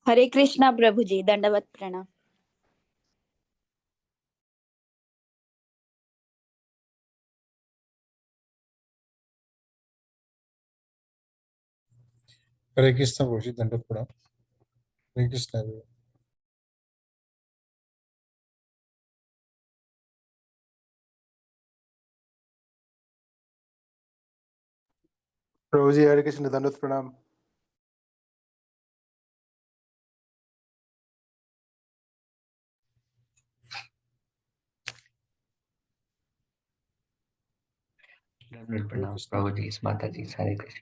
हरे कृष्णा प्रभु जी, दंडवत प्रणाम। हरे कृष्ण प्रभु जी, दंडवत प्रणाम। हरे कृष्ण everyone. प्रभु जी हरे कृष्ण, दंडवत प्रणाम। दंडवत प्रणाम प्रभु जी, माता जी, हरे Krishna.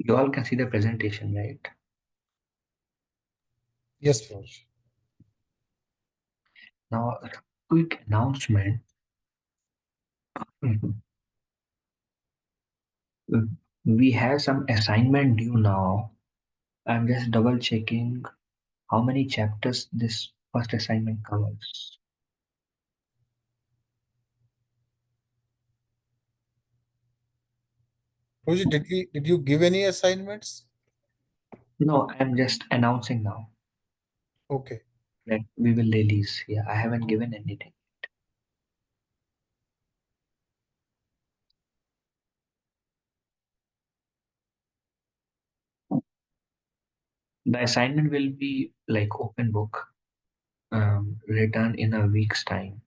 You all can see the presentation, right? Yes, Prabhu ji. Now, a quick announcement. We have some assignment due now. I'm just double checking how many chapters this first assignment covers. Prabhu ji, did you give any assignments? No, I'm just announcing now Okay. that we will release. Yeah, I haven't given anything. The assignment will be like open book, written in a week's time.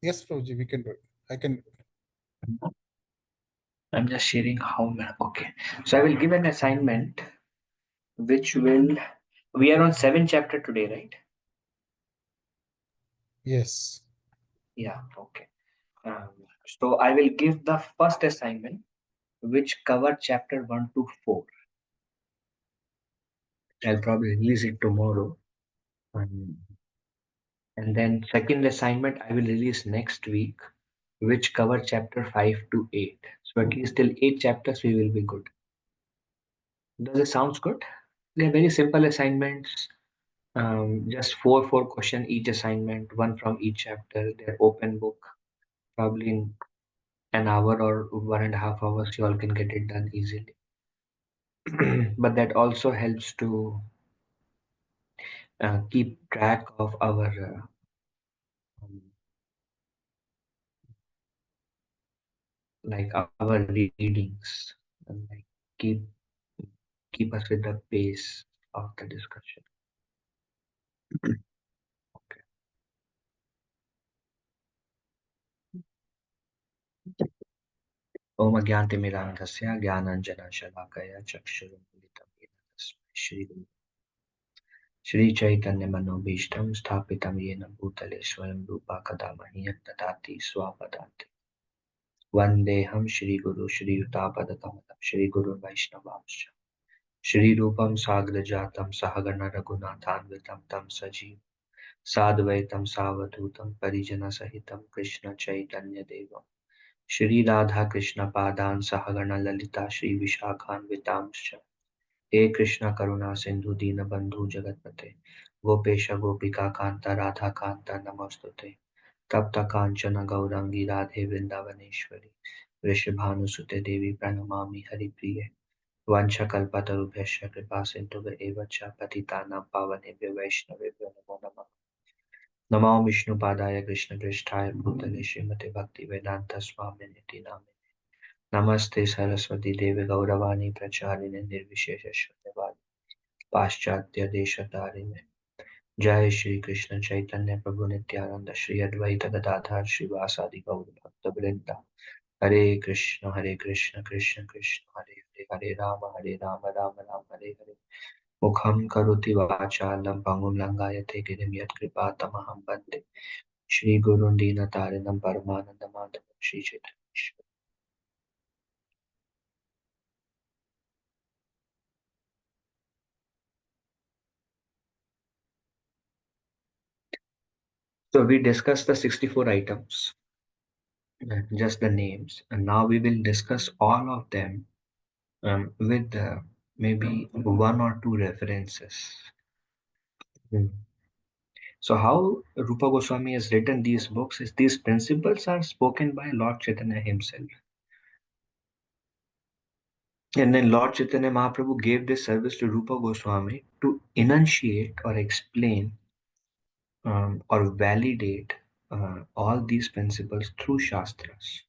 Yes, Prabhu ji, we can do it. I can. I'm just sharing how many. Okay, so I will give an assignment, which will. We are on 7 chapter today, right? Yes. Yeah. Okay. So I will give the first assignment, which cover chapter 1 to 4. I'll probably release it tomorrow. And then second assignment I will release next week, which cover chapter 5 to 8. So at least till 8 chapters we will be good. Does it sounds good? They're very simple assignments. Just four question each assignment, one from each chapter. They're open book. Probably in an hour or 1.5 hours, you all can get it done easily. But that also helps to keep track of our like our readings, and like keep us with the pace of the discussion. Okay. Om Agyantimirandhasya Gyananjana Shalakaya Chakshurumilitam Yena Tasmai Shri Guru Shri Chaitanya Manobhishtam Sthapitam Yena Bhutale Swayam Rupa Kadamani Dadati Swapadati Vandeham Shri Guru Shri Utapadatam Shri Guru Vaishnavamsha Shri Rupam Sagrajatam Sahagana Raghunathanvitam Tam Sajiv Sadvaitam Savadutam Parijana Sahitam Krishna Chaitanya Devam Shri Radha Krishna Padan Sahagana Lalita Shri Vishakhan Vitamscha He Krishna Karuna Sindhu Dina Bandhu Jagatpate Gopesha Gopika Kanta Radha Kanta Namostute Tapta Kanchana Gaurangi Radhe Vrindavaneshwari Vrishabhanusute Devi Pranamami Hari Priye Vanchakalpatarubhyasya Kripa Sindhuve Evacha Patitanam Pavanebhyo Vaishnavebhyo Namo Namah Namo Vishnu Padaya Krishna Prishtaya Bhutale Srimate Bhakti Vedanta Swami Niti Namine Namaste Saraswati Devi Gauravani Pracharine Nirvishesha Shunyavadi Paschatya Deshatarine Jai Shri Krishna Chaitanya Prabhu Nityananda Shri Advaita Gadadhar Shri Vasadi Gaur Bhakta Vrinda Hare Krishna Krishna Krishna Hare Hare Hare Rama Rama Rama Hare Hare Mukham karoti vachalam pangum langayate girim yat kripa tamaham bande. Shri Gurun Dina Tarinam Paramananda Madhavam Shri Chaitanya. So we discussed the 64 items, just the names, and now we will discuss all of them with maybe one or two references. So how Rupa Goswami has written these books is these principles are spoken by Lord Chaitanya himself. And then Lord Chaitanya Mahaprabhu gave this service to Rupa Goswami to enunciate or explain or validate all these principles through Shastras.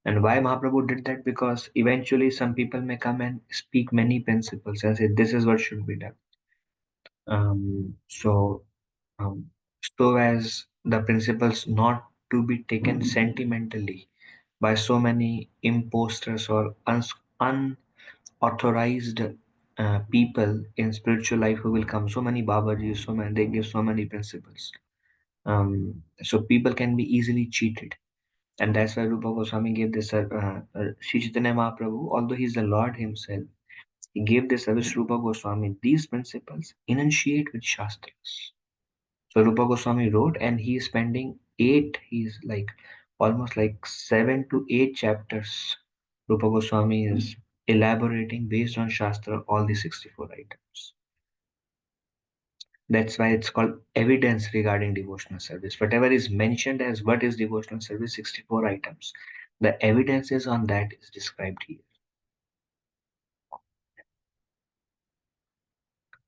And why Mahaprabhu did that? Because eventually some people may come and speak many principles and say, this is what should be done. Um, so, um, so as the principles not to be taken sentimentally by so many imposters or unauthorized people in spiritual life who will come, so many Babajis, so many, they give so many principles. So people can be easily cheated. And that's why Rupa Goswami gave this, Sri Chaitanya Mahaprabhu, although he's the Lord himself, he gave this service to Rupa Goswami. These principles enunciate with Shastras. So Rupa Goswami wrote, and he is spending he's like almost like 7 to 8 chapters. Rupa Goswami is elaborating based on Shastra all the 64 items. That's why it's called evidence regarding devotional service. Whatever is mentioned as what is devotional service, 64 items. The evidences on that is described here.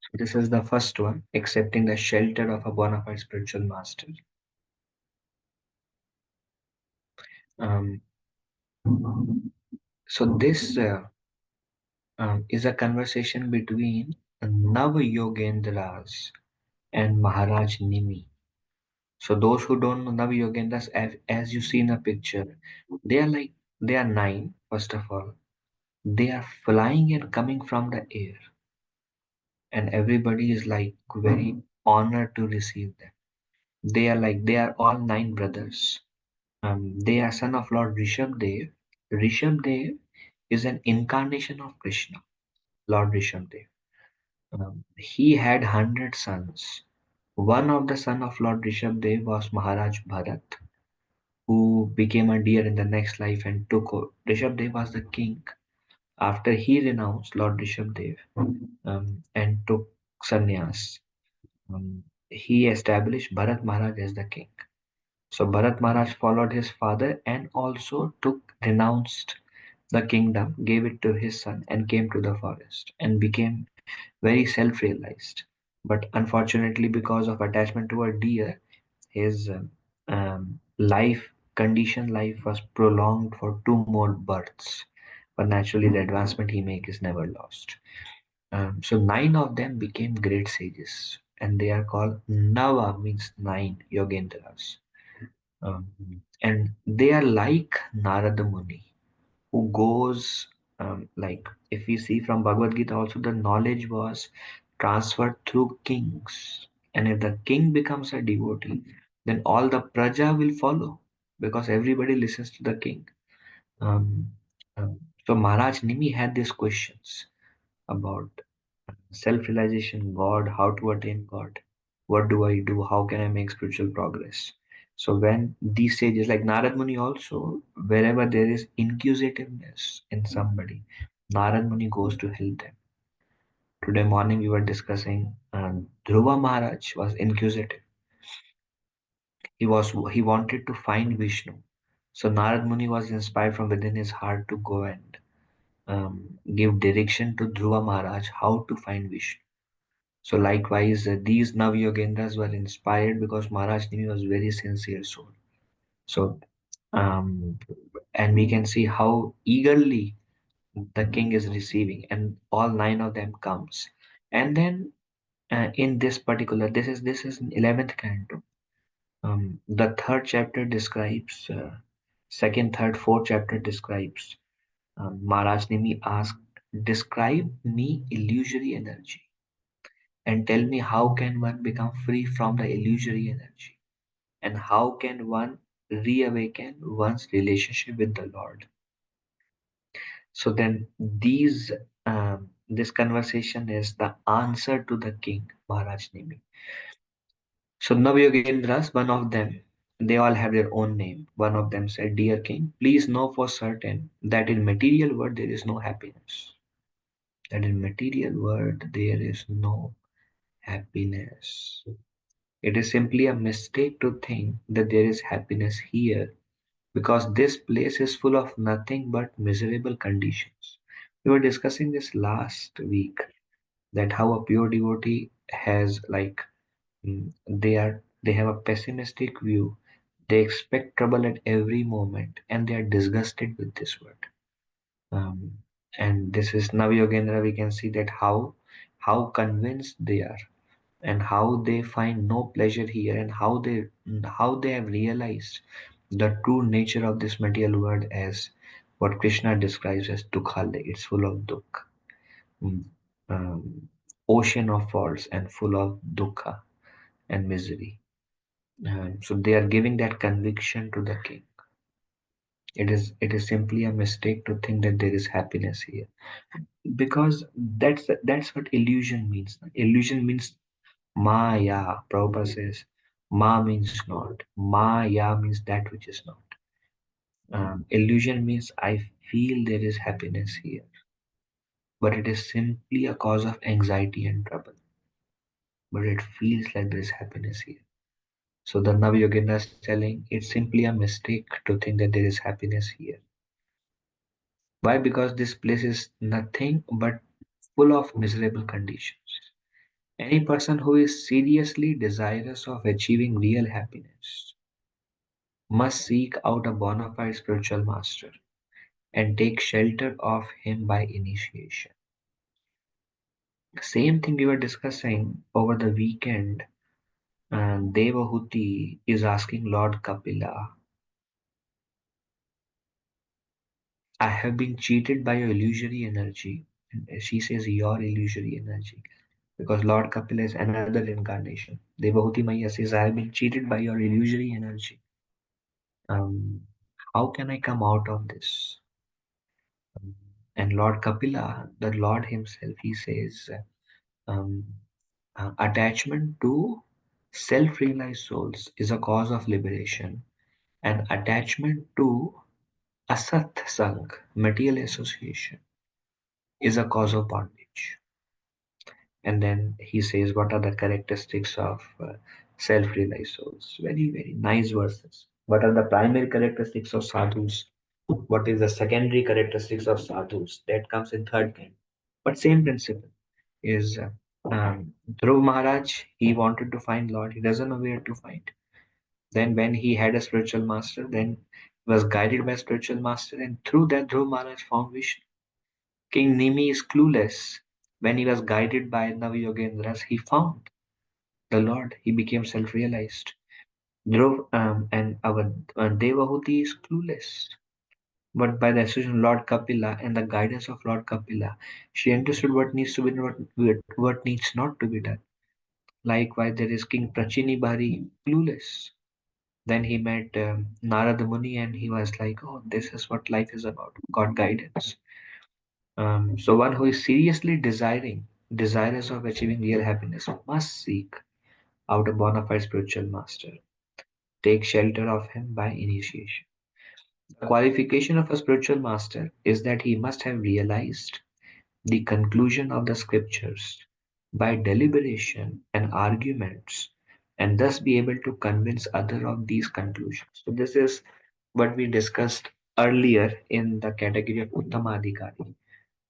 So this is the first one, accepting the shelter of a bona fide spiritual master. So this is a conversation between Nav Yogendras and Maharaj Nimi. So those who don't know Nav Yogendras, as you see in a picture, they are 9, first of all. They are flying and coming from the air. And everybody is like very honored to receive them. They are all 9 brothers. They are son of Lord Rishabdev. Rishabdev is an incarnation of Krishna, Lord Rishabdev. He had 100 sons. One of the son of Lord Rishabdev was Maharaj Bharat, who became a deer in the next life and took over. Rishabdev was the king. After he renounced Lord Rishabdev and took sannyas, he established Bharat Maharaj as the king. So Bharat Maharaj followed his father and also renounced the kingdom, gave it to his son, and came to the forest and became very self-realized. But unfortunately, because of attachment to a deer, his life was prolonged for 2 more births. But naturally, the advancement he make is never lost. So 9 of them became great sages, and they are called Nava, means 9 Yogendras. And they are like Narada Muni, who goes like if we see from Bhagavad Gita also, the knowledge was transferred through kings, and if the king becomes a devotee, then all the praja will follow because everybody listens to the king. um, so Maharaj Nimi had these questions about self-realization, God, how to attain God, what do I do, how can I make spiritual progress. So when these sages like Narad Muni also, wherever there is inquisitiveness in somebody, Narad Muni goes to help them. Today morning we were discussing Dhruva Maharaj was inquisitive. He wanted to find Vishnu. So Narad Muni was inspired from within his heart to go and give direction to Dhruva Maharaj how to find Vishnu. So likewise, these Navyogendras were inspired because Maharaj Nimi was very sincere soul. So, and we can see how eagerly the king is receiving, and all 9 of them comes. And then in this particular, this is 11th canto. The 3rd chapter describes, 2nd, 3rd, 4th chapter describes. Maharaj Nimi asked, describe me illusory energy. and tell me how can one become free from the illusory energy, and how can one reawaken one's relationship with the Lord. So then this conversation is the answer to the king, Maharaj Nemi. So Navyogendras, one of them, they all have their own name. One of them said, "Dear king, please know for certain that in material world there is no happiness. That in material world there is no happiness. It is simply a mistake to think that there is happiness here, because this place is full of nothing but miserable conditions." We were discussing this last week, that how a pure devotee has they have a pessimistic view. They expect trouble at every moment, and they are disgusted with this world. And this is Navyogendra. We can see that how convinced they are, and how they find no pleasure here, and how they have realized the true nature of this material world as what Krishna describes as dukhale. It's full of dukh, mm, um, ocean of faults and full of dukkha and misery. So they are giving that conviction to the king. It is simply a mistake to think that there is happiness here, because that's what illusion means. Illusion means Maya. Prabhupada says, Ma means not. Maya means that which is not. Illusion means I feel there is happiness here, but it is simply a cause of anxiety and trouble. But it feels like there is happiness here. So the Navyoginda is telling it's simply a mistake to think that there is happiness here. Why? Because this place is nothing but full of miserable conditions. Any person who is seriously desirous of achieving real happiness must seek out a bona fide spiritual master and take shelter of him by initiation. Same thing we were discussing over the weekend. Devahuti is asking Lord Kapila, I have been cheated by your illusory energy. And she says, your illusory energy. Because Lord Kapila is another incarnation. Devahuti Maya says, I have been cheated by your illusory energy. How can I come out of this? And Lord Kapila, the Lord himself, he says, um, attachment to self-realized souls is a cause of liberation, and attachment to asat sang, material association, is a cause of bondage. And then he says, what are the characteristics of self-realized souls? Very, very nice verses. What are the primary characteristics of sadhus? What is the secondary characteristics of sadhus? That comes in third kind. But same principle is Dhruv Maharaj, he wanted to find Lord. He doesn't know where to find. Then when he had a spiritual master, then he was guided by a spiritual master, and through that Dhruv Maharaj found Vishnu. King Nimi is clueless. When he was guided by Navyogendras, he found the Lord. He became self-realized. Dhruv and our Devahuti is clueless. But by the association of Lord Kapila and the guidance of Lord Kapila, she understood what needs to be done, what needs not to be done. Likewise, there is King Prachini Bari, clueless. Then he met Narada Muni, and he was like, oh, this is what life is about, God guidance. So one who is seriously desirous of achieving real happiness must seek out a bona fide spiritual master, take shelter of him by initiation. The qualification of a spiritual master is that he must have realized the conclusion of the scriptures by deliberation and arguments, and thus be able to convince other of these conclusions. So this is what we discussed earlier in the category of Uttamadhikari,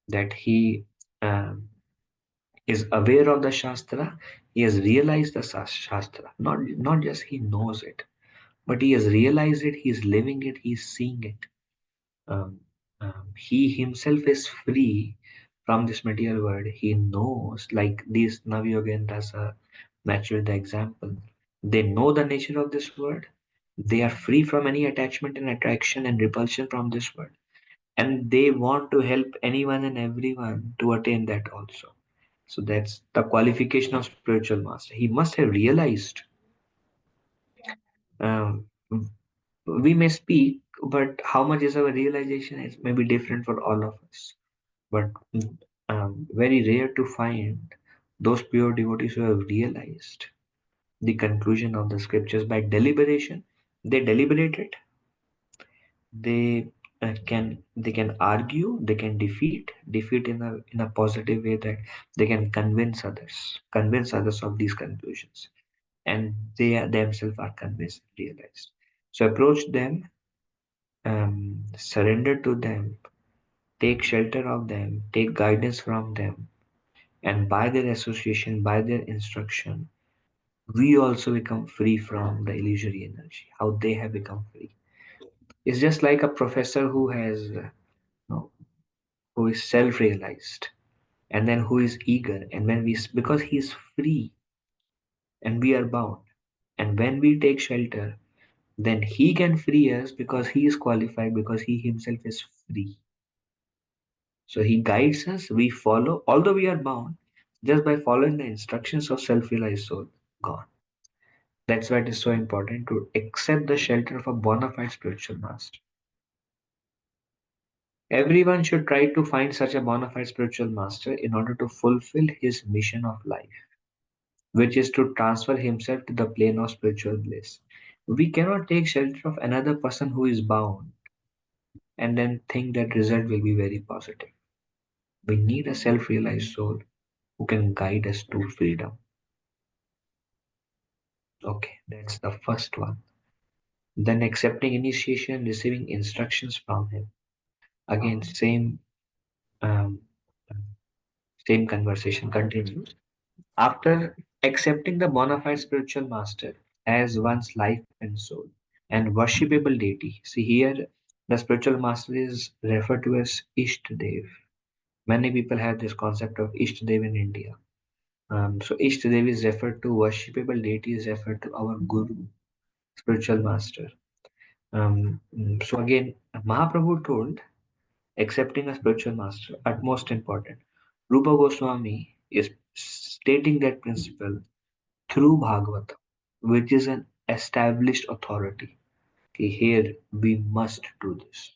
that he is aware of the Shastra, he has realized the Shastra, not just he knows it, but he has realized it, he is living it, he is seeing it. He himself is free from this material world. He knows, like these Navyogendras are naturally the example. They know the nature of this world. They are free from any attachment and attraction and repulsion from this world. And they want to help anyone and everyone to attain that also. So that's the qualification of spiritual master. He must have realized. Um, we may speak, but how much is our realization is maybe different for all of us. But very rare to find those pure devotees who have realized the conclusion of the scriptures by deliberation. They deliberate it. They can argue. They can defeat in a positive way, that they can convince others of these conclusions, and they themselves are convinced, realized. So approach them, surrender to them, take shelter of them, take guidance from them, and by their association, by their instruction, we also become free from the illusory energy. How they have become free. It's just like a professor who has, who is self-realized, and then who is eager, and because he is free, and we are bound, and when we take shelter, then he can free us because he is qualified, because he himself is free. So he guides us, we follow, although we are bound, just by following the instructions of self-realized soul, gone. That's why it is so important to accept the shelter of a bona fide spiritual master. Everyone should try to find such a bona fide spiritual master in order to fulfill his mission of life, which is to transfer himself to the plane of spiritual bliss. We cannot take shelter of another person who is bound and then think that result will be very positive. We need a self-realized soul who can guide us to freedom. Okay, that's the first one. Then accepting initiation, receiving instructions from him. Again, um, same conversation continues. After accepting the bona fide spiritual master as one's life and soul and worshipable deity, see here the spiritual master is referred to as Ishtadev. Many people have this concept of Ishtadev in India. So Ishtadev is referred to, worshipable deity is referred to our Guru, spiritual master. So again, Mahaprabhu told accepting a spiritual master utmost important. Rupa Goswami is stating that principle through Bhagavatam, which is an established authority. Okay, here we must do this.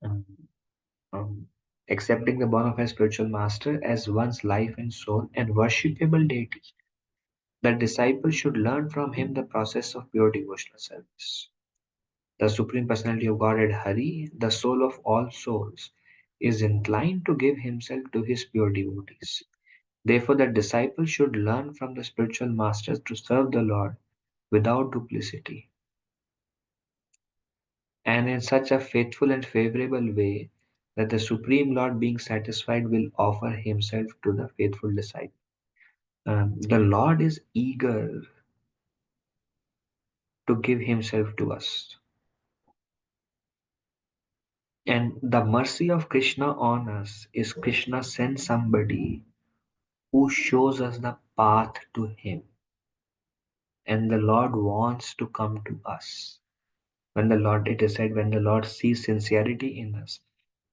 Um, Accepting the bona fide spiritual master as one's life and soul and worshipable deity, the disciple should learn from him the process of pure devotional service. The Supreme Personality of Godhead Hari, the soul of all souls, is inclined to give himself to his pure devotees. Therefore, the disciple should learn from the spiritual masters to serve the Lord without duplicity, and in such a faithful and favorable way that the Supreme Lord, being satisfied, will offer himself to the faithful disciple. The Lord is eager to give himself to us. And the mercy of Krishna on us is Krishna sends somebody who shows us the path to him. And the Lord wants to come to us. It is said, when the Lord sees sincerity in us,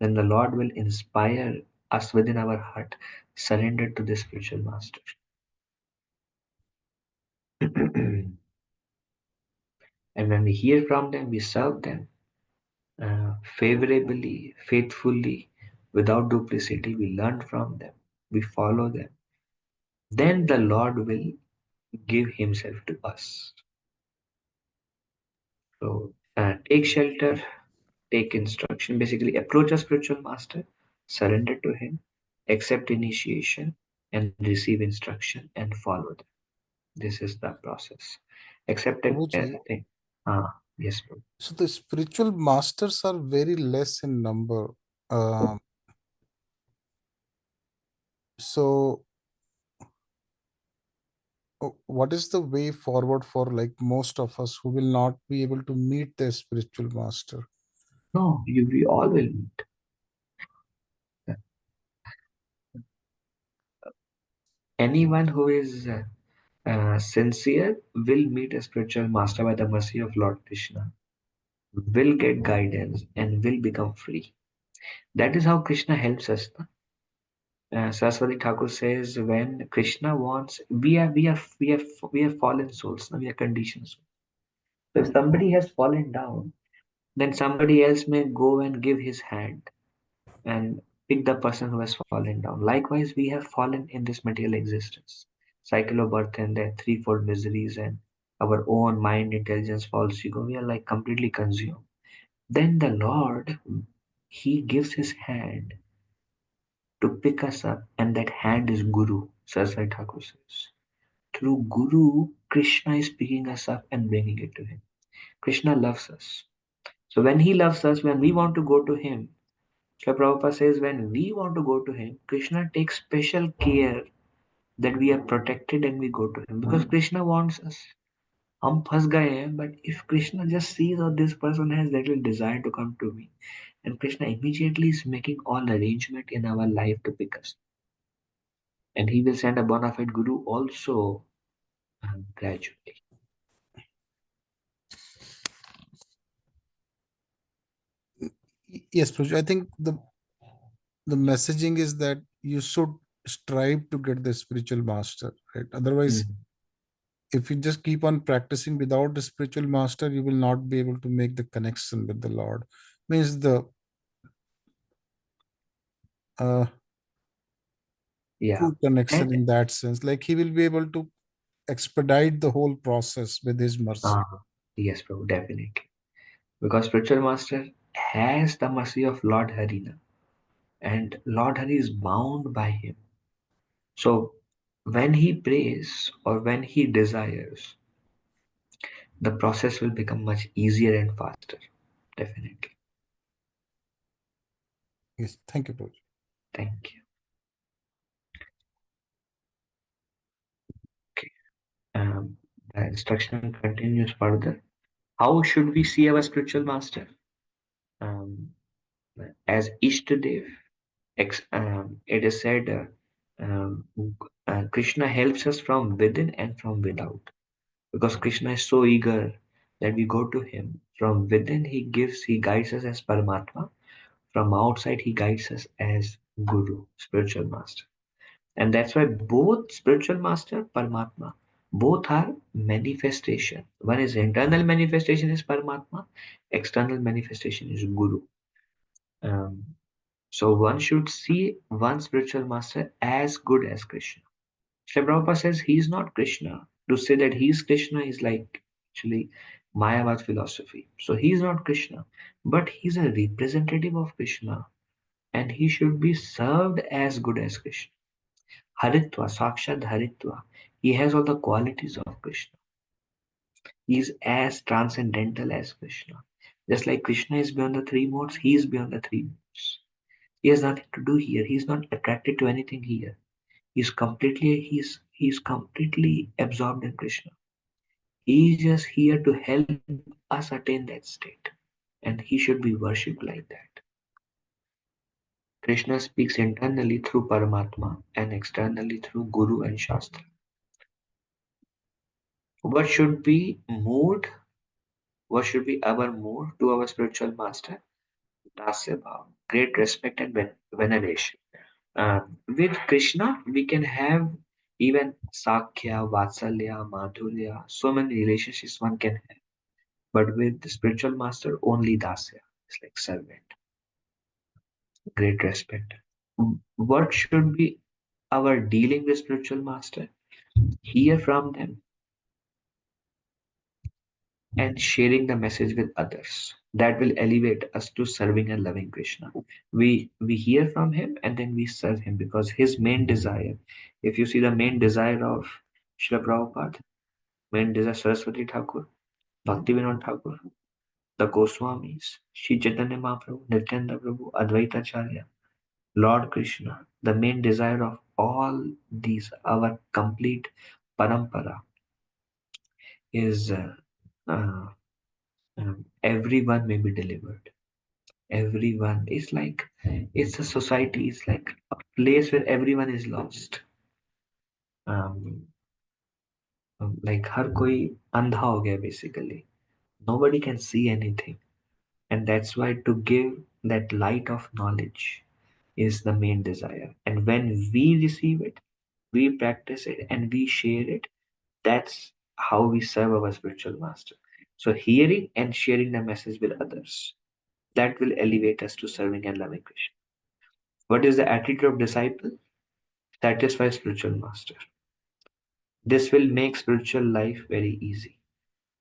then the Lord will inspire us within our heart, surrender to the spiritual master. And when we hear from them, we serve them favorably, faithfully, without duplicity. We learn from them, we follow them. Then the Lord will give himself to us. So take shelter, take instruction, basically approach a spiritual master, surrender to him, accept initiation, and receive instruction and follow them. This is the process. Accepted Prabhuji, thing. Yes, Prabhu. so the spiritual masters are very less in number. Um, so what is the way forward for like most of us who will not be able to meet their spiritual master? No, we all will meet. Anyone who is sincere will meet a spiritual master by the mercy of Lord Krishna, will get guidance, and will become free. That is how Krishna helps us. Saraswati Thakur says, when Krishna wants, we are fallen souls. We are conditioned souls. So if somebody has fallen down, then somebody else may go and give his hand and pick the person who has fallen down. Likewise, we have fallen in this material existence, cycle of birth and death, threefold miseries, and our own mind, intelligence, false ego. We are like completely consumed. Then the Lord, He gives His hand to pick us up, and that hand is Guru. Saraswati Thakur says, through Guru, Krishna is picking us up and bringing it to Him. Krishna loves us. So when He loves us, when we want to go to Him, Srila Prabhupada says, when we want to go to Him, Krishna takes special care that we are protected and we go to Him, because Krishna wants us. हम फंस गए हैं, but if Krishna just sees that this person has little desire to come to me, and Krishna immediately is making all arrangement in our life to pick us, and He will send a bona fide Guru also gradually. Yes, Prabhuji, I think the messaging is that you should strive to get the spiritual master, right? Otherwise, if you just keep on practicing without the spiritual master, you will not be able to make the connection with the Lord. Means the true connection And in that sense. Like he will be able to expedite the whole process with his mercy. yes, Prabhu, definitely. Because spiritual master has the mercy of Lord Harina, and Lord Hari is bound by him. So when he prays or when he desires, the process will become much easier and faster. Definitely. Yes, thank you, Prabhuji. Thank you. Okay. The instruction continues further. How should we see our spiritual master? As Ishtadev, it is said, Krishna helps us from within and from without. Because Krishna is so eager that we go to Him. From within, He guides us as Paramatma. From outside, He guides us as Guru, spiritual master. And that's why both spiritual master, Paramatma, both are manifestation. One is internal manifestation is Paramatma, external manifestation is Guru. Um, so one should see one spiritual master as good as Krishna. Sri Prabhupada says he is not Krishna. To say that he is Krishna is like actually Mayavad philosophy. So he is not Krishna, but he is a representative of Krishna, and he should be served as good as Krishna. Haritva, Sakshad Haritva. He has all the qualities of Krishna. He is as transcendental as Krishna. Just like Krishna is beyond the three modes, he is beyond the three modes. He has nothing to do here. He is not attracted to anything here. He's completely absorbed in Krishna. He is just here to help us attain that state, and he should be worshipped like that. Krishna speaks internally through Paramatma and externally through Guru and Shastra. What should be mood? What should be our mood to our spiritual master? Dasya Bhav, great respect and veneration. With Krishna, we can have even Sakhya, Vatsalya, Madhurya, so many relationships one can have. But with the spiritual master, only Dasya. It's like servant. Great respect. What should be our dealing with spiritual master? Hear from them and sharing the message with others. That will elevate us to serving and loving Krishna. We hear from him and then we serve him, because his main desire, if you see the main desire of Srila Prabhupada, main desire Saraswati Thakur, Bhakti Thakur, the Goswamis, Sri Chaitanya Mahaprabhu, Nityananda Prabhu, Advaita Acharya, Lord Krishna, the main desire of all these, our complete parampara, is everyone may be delivered. Everyone is like, it's a society, it's like a place where everyone is lost. Like हर कोई अंधा हो गया basically. Nobody can see anything, and that's why to give that light of knowledge is the main desire. And when we receive it, we practice it and we share it, that's how we serve our spiritual master. So hearing and sharing the message with others, that will elevate us to serving and loving Krishna. What is the attitude of disciple? Satisfy spiritual master. This will make spiritual life very easy.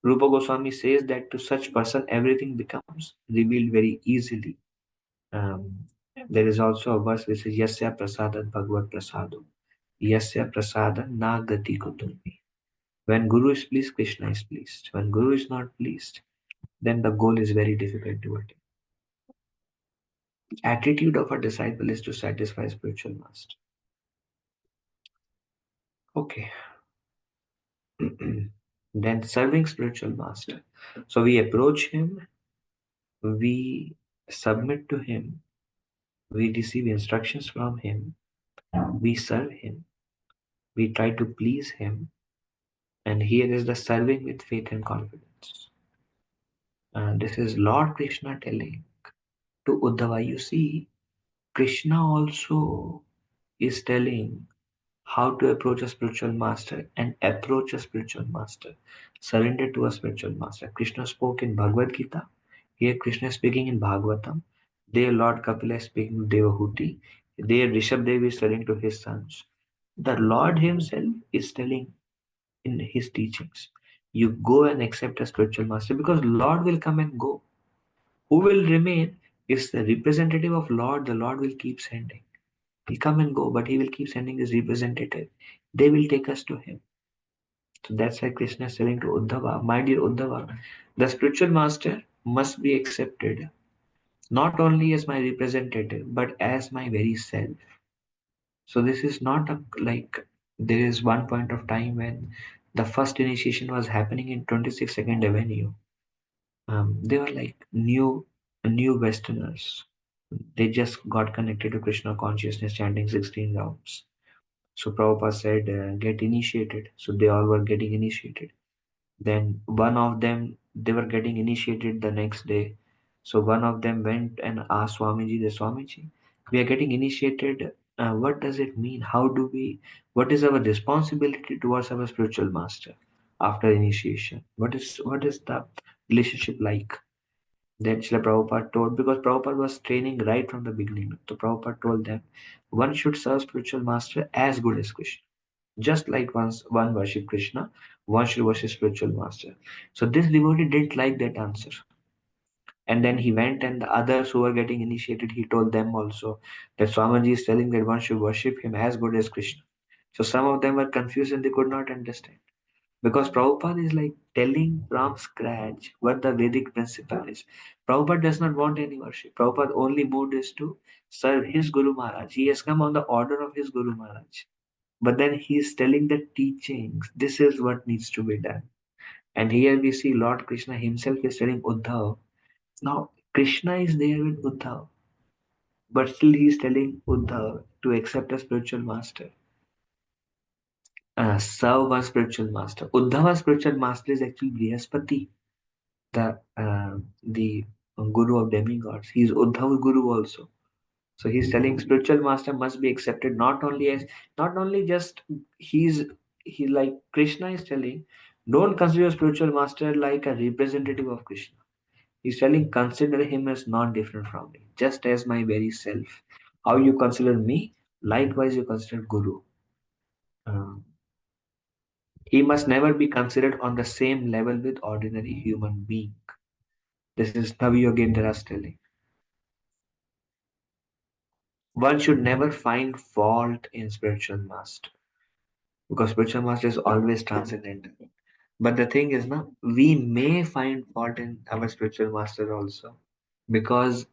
Rupa Goswami says that to such person everything becomes revealed very easily. There is also a verse which says Yasya prasadat bhagavad prasado Yasya prasadan na gati kutumbi. When Guru is pleased, Krishna is pleased. When Guru is not pleased, then the goal is very difficult to attain. Attitude of a disciple is to satisfy spiritual master. Okay. Then serving spiritual master. So we approach him, we submit to him, we receive instructions from him, we serve him, we try to please him, and here is the serving with faith and confidence. This is Lord Krishna telling to Uddhava. You see, Krishna also is telling how to approach a spiritual master and approach a spiritual master. Surrender to a spiritual master. Krishna spoke in Bhagavad Gita. Here Krishna is speaking in Bhagavatam. There Lord Kapila is speaking to Devahuti. There Rishabdev is telling to his sons. The Lord himself is telling in his teachings, you go and accept a spiritual master, because Lord will come and go. Who will remain is the representative of Lord. The Lord will keep sending. He'll come and go, but he will keep sending his representative. They will take us to him. So that's why Krishna is telling to Uddhava, my dear Uddhava, the spiritual master must be accepted not only as my representative, but as my very self. So this is not like there is one point of time when the first initiation was happening in 22nd Avenue. They were like new Westerners. They just got connected to Krishna consciousness, chanting 16 rounds. So Prabhupada said, get initiated. So they all were getting initiated. Then one of them, they were getting initiated the next day. So one of them went and asked Swamiji, the Swamiji, we are getting initiated. What does it mean? What is our responsibility towards our spiritual master after initiation? What is the relationship like? Then Srila Prabhupada told, because Prabhupada was training right from the beginning. So Prabhupada told them, one should serve spiritual master as good as Krishna. Just like once one worship Krishna, one should worship spiritual master. So this devotee didn't like that answer. And then he went and the others who were getting initiated, he told them also that Swamiji is telling that one should worship him as good as Krishna. So some of them were confused and they could not understand. Because Prabhupada is like telling from scratch what the Vedic principle is. Prabhupada does not want any worship. Prabhupada only mood is to serve his Guru Maharaj. He has come on the order of his Guru Maharaj. But then he is telling the teachings. This is what needs to be done. And here we see Lord Krishna himself is telling Uddhav. Now, Krishna is there with Uddhav. But still he is telling Uddhav to accept a spiritual master. Serve one spiritual master. Uddhava's spiritual master is actually Brihaspati, the guru of demigods. He is Uddhava's guru also. So he's telling spiritual master must be accepted not only just he like Krishna is telling, don't consider spiritual master like a representative of Krishna. He's telling consider him as not different from me, just as my very self. How you consider me, likewise you consider Guru. Um, He must never be considered on the same level with ordinary human being. This is Naviyogendra telling. One should never find fault in spiritual master, because spiritual master is always transcendental. But the thing is, now we may find fault in our spiritual master also, because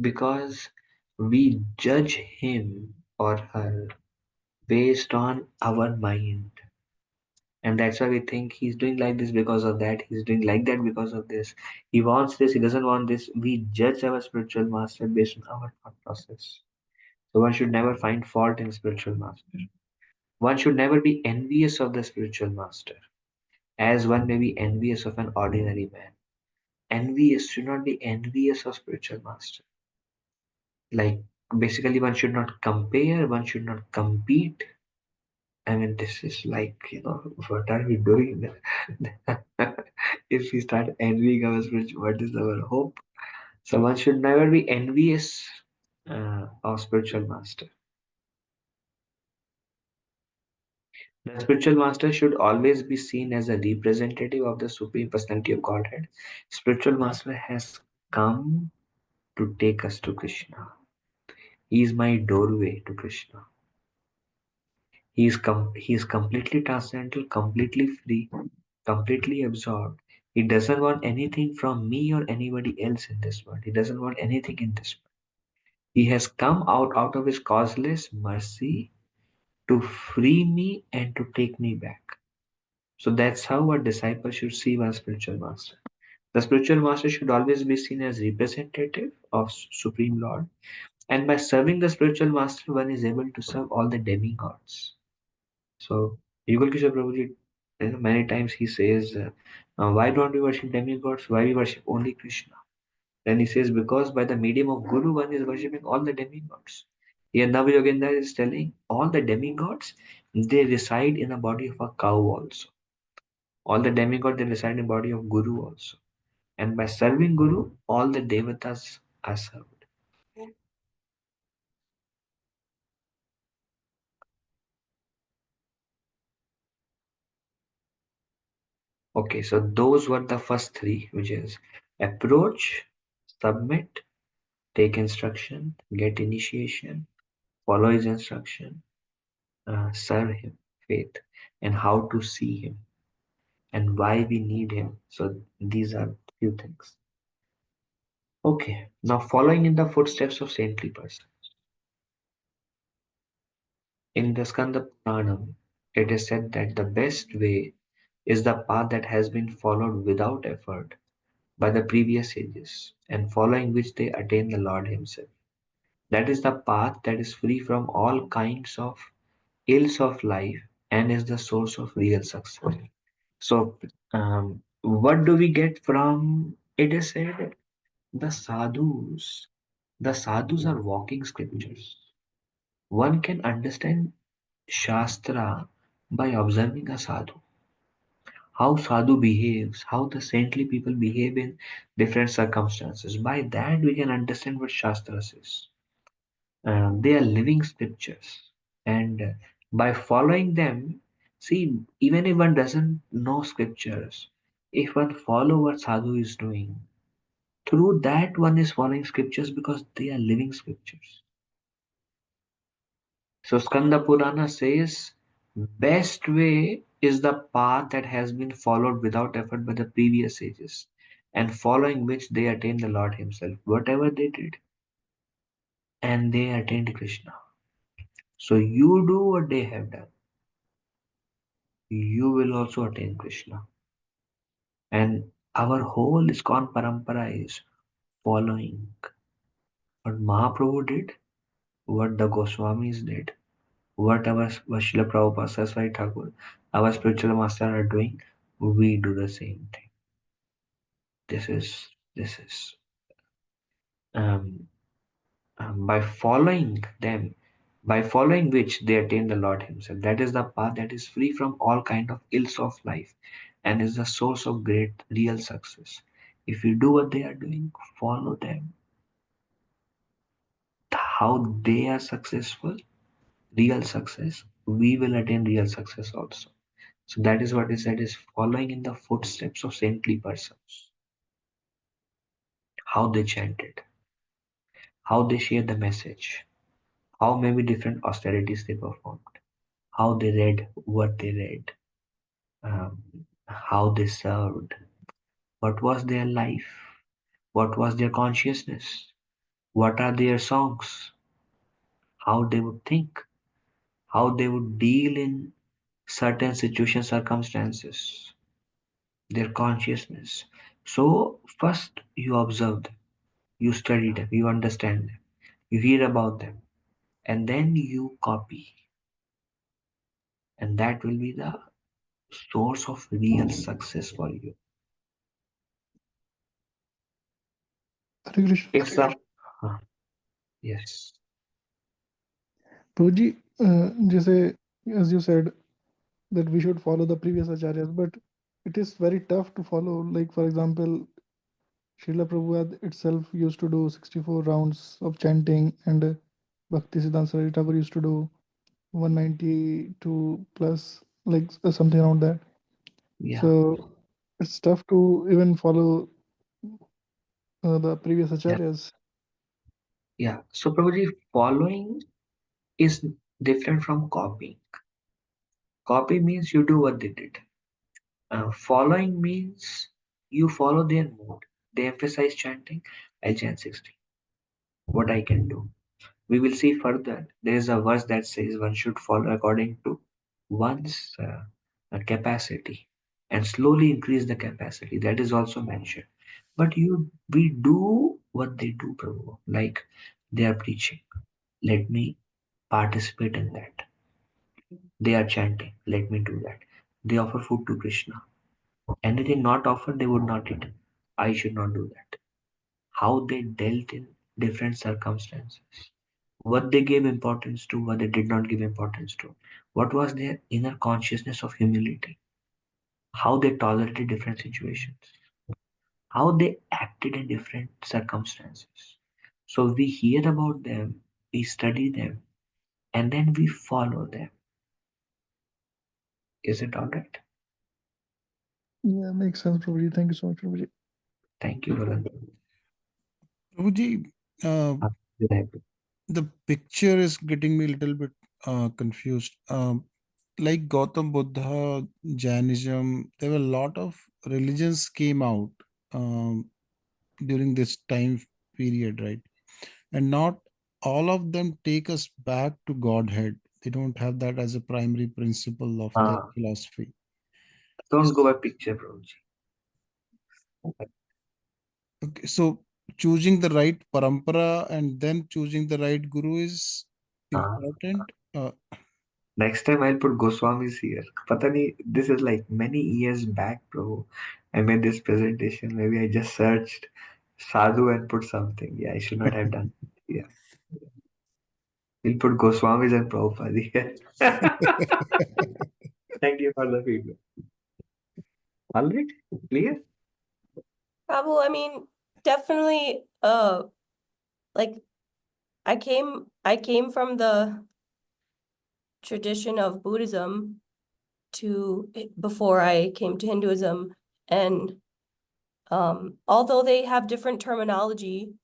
because we judge him or her based on our mind. And that's why we think he's doing like this because of that, he's doing like that because of this. He wants this, he doesn't want this. We judge our spiritual master based on our thought process. So one should never find fault in spiritual master. One should never be envious of the spiritual master, as one may be envious of an ordinary man. Envious should not be envious of spiritual master. like basically one should not compare, one should not compete. I mean, this is like, what are we doing? If we start envying our spiritual, what is our hope? So one should never be envious of spiritual master. The spiritual master should always be seen as a representative of the Supreme Personality of Godhead. Spiritual master has come to take us to Krishna. He is my doorway to Krishna. He is completely transcendental, completely free, completely absorbed. He doesn't want anything from me or anybody else in this world. He doesn't want anything in this world. He has come out of his causeless mercy to free me and to take me back. So that's how a disciple should see one spiritual master. The spiritual master should always be seen as representative of Supreme Lord. And by serving the spiritual master, one is able to serve all the demigods. So Yugal Kishore Prabhuji, many times he says, why don't we worship demigods? Why we worship only Krishna? Then he says, because by the medium of Guru, one is worshipping all the demigods. Here Nav Yogendra is telling all the demigods, they reside in the body of a cow also. All the demigods, they reside in the body of Guru also. And by serving Guru, all the devatas are served. Okay, so those were the first three, which is approach, submit, take instruction, get initiation, follow his instruction, serve him, faith, and how to see him, and why we need him. So these are few things. Okay, now following in the footsteps of saintly person. In the Skanda Puranam, it is said that the best way is the path that has been followed without effort by the previous ages, and following which they attain the Lord himself. That is the path that is free from all kinds of ills of life and is the source of real success. So, what do we get from it? Is said the sadhus. The sadhus are walking scriptures. One can understand Shastra by observing a sadhu. How sadhu behaves, how the saintly people behave in different circumstances. By that, we can understand what Shastra says. They are living scriptures, and by following them, see, even if one doesn't know scriptures, if one follow what sadhu is doing, through that one is following scriptures because they are living scriptures. So Skanda Purana says best way is the path that has been followed without effort by the previous ages, and following which they attained the Lord himself, whatever they did, and they attained Krishna. So you do what they have done, you will also attain Krishna. And our whole ISKCON parampara is following what Mahaprabhu did, what the Goswamis did, what our Srila Prabhupada Saraswati Thakur, our spiritual master are doing, we do the same thing. This is by following them, by following which they attain the Lord himself. That is the path that is free from all kind of ills of life and is the source of great real success. If you do what they are doing, follow them. How they are successful, real success, we will attain real success also. So that is what is said is following in the footsteps of saintly persons. How they chanted, how they shared the message, how many different austerities they performed, how they read what they read, how they served, what was their life, what was their consciousness, what are their songs, how they would think, how they would deal in certain situations, circumstances, their consciousness. So first you observe them, you study them, you understand them, you hear about them, and then you copy. And that will be the source of real success for you. Hare Krishna. It's a Yes. Prabhuji, जैसे as you said that we should follow the previous acharyas, but it is very tough to follow. Like for example, Srila Prabhupada itself used to do 64 rounds of chanting, and Bhakti Siddhanta Saraswati Thakur used to do 192 plus, like something around that. Yeah. So it's tough to even follow the previous acharyas. Yeah. So Prabhuji, following is different from copying. Copy means you do what they did. Following means you follow their mode. They emphasize chanting, I'll chant 60. What I can do. We will see further. There is a verse that says one should follow according to one's capacity and slowly increase the capacity. That is also mentioned. But we do what they do, Prabhu. Like they are preaching. Let me participate in that. They are chanting. Let me do that. They offer food to Krishna. Anything not offered, they would not eat. I should not do that. How they dealt in different circumstances. What they gave importance to, what they did not give importance to. What was their inner consciousness of humility. How they tolerated different situations. How they acted in different circumstances. So we hear about them, we study them, and then we follow them. Is it all right? Yeah, makes sense, Prabhuji. Thank you so much, Prabhuji. Thank you, Roland. Prabhuji, the picture is getting me a little bit confused. Like Gautam Buddha, Jainism, there were a lot of religions came out during this time period, right? And not all of them take us back to Godhead. They don't have that as a primary principle of their philosophy. Don't go by picture, Prabhuji. Okay, so choosing the right parampara and then choosing the right guru is important. Next time I'll put Goswamis here. Pata nahi, this is like many years back, bro. I made this presentation. Maybe I just searched Sadhu and put something. Yeah, I should not have done. Yeah. We'll put Goswamis and Prabhupada here. Thank you for the feedback. All right, clear? Prabhu, I mean, definitely, like I came from the tradition of Buddhism before I came to Hinduism, and although they have different terminology,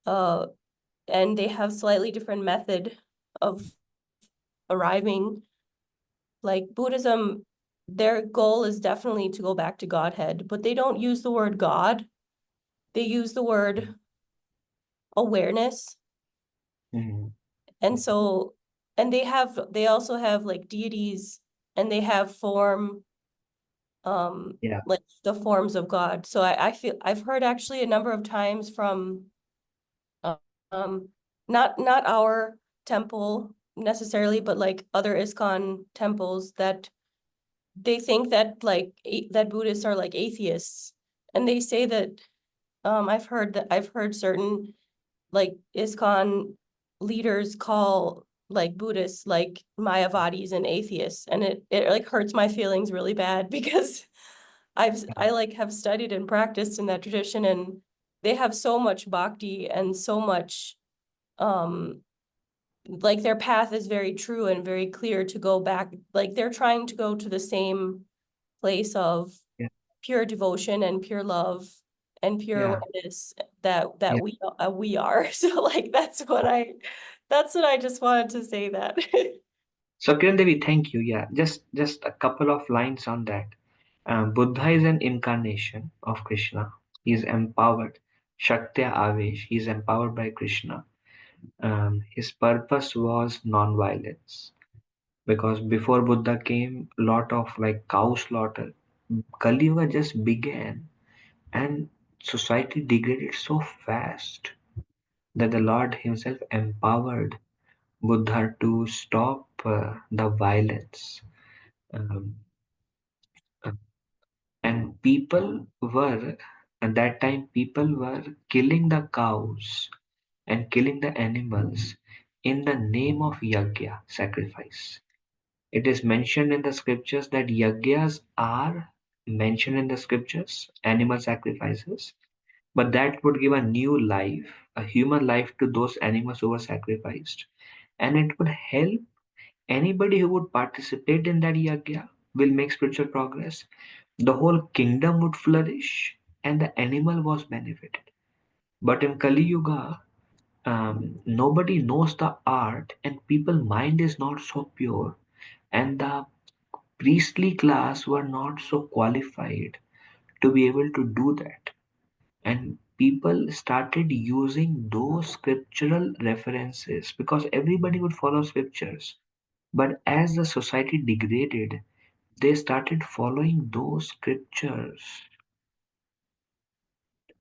and they have slightly different method of arriving, like Buddhism, their goal is definitely to go back to Godhead, but they don't use the word God. They use the word awareness. And so, and they also have like deities, and they have form, like the forms of God. So I feel I've heard actually a number of times from, not our temple necessarily, but like other ISKCON temples, that they think that that Buddhists are like atheists, and they say that, I've heard certain like ISKCON leaders call like Buddhists like Mayavadis and atheists, and it like hurts my feelings really bad because I like have studied and practiced in that tradition, and they have so much bhakti and so much, like their path is very true and very clear to go back. Like they're trying to go to the same place of pure devotion and pure love and pure awareness that we are. So like that's what I just wanted to say that. So Kiran Devi, thank you. Yeah, just a couple of lines on that. Buddha is an incarnation of Krishna. He is empowered. Shaktya Avesh. He is empowered by Krishna. His purpose was non-violence, because before Buddha came, lot of like cow slaughter. Kali Yuga just began, and society degraded so fast that the Lord Himself empowered Buddha to stop the violence. Um, uh, and people were, at that time, people were killing the cows and killing the animals in the name of yajna, sacrifice. It is mentioned in the scriptures that yajnas are mentioned in the scriptures, animal sacrifices, but that would give a new life, a human life to those animals who were sacrificed. And it would help anybody who would participate in that yajna will make spiritual progress. The whole kingdom would flourish and the animal was benefited. But in Kali Yuga, nobody knows the art and people mind is not so pure and the priestly class were not so qualified to be able to do that, and people started using those scriptural references because everybody would follow scriptures, but as the society degraded they started following those scriptures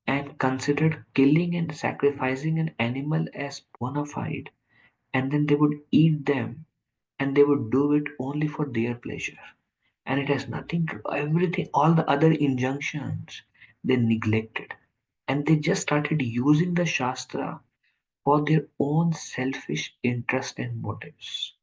and considered killing and sacrificing an animal as bona fide, and then they would eat them and they would do it only for their pleasure, and it has nothing to everything all the other injunctions they neglected, and they just started using the shastra for their own selfish interest and motives.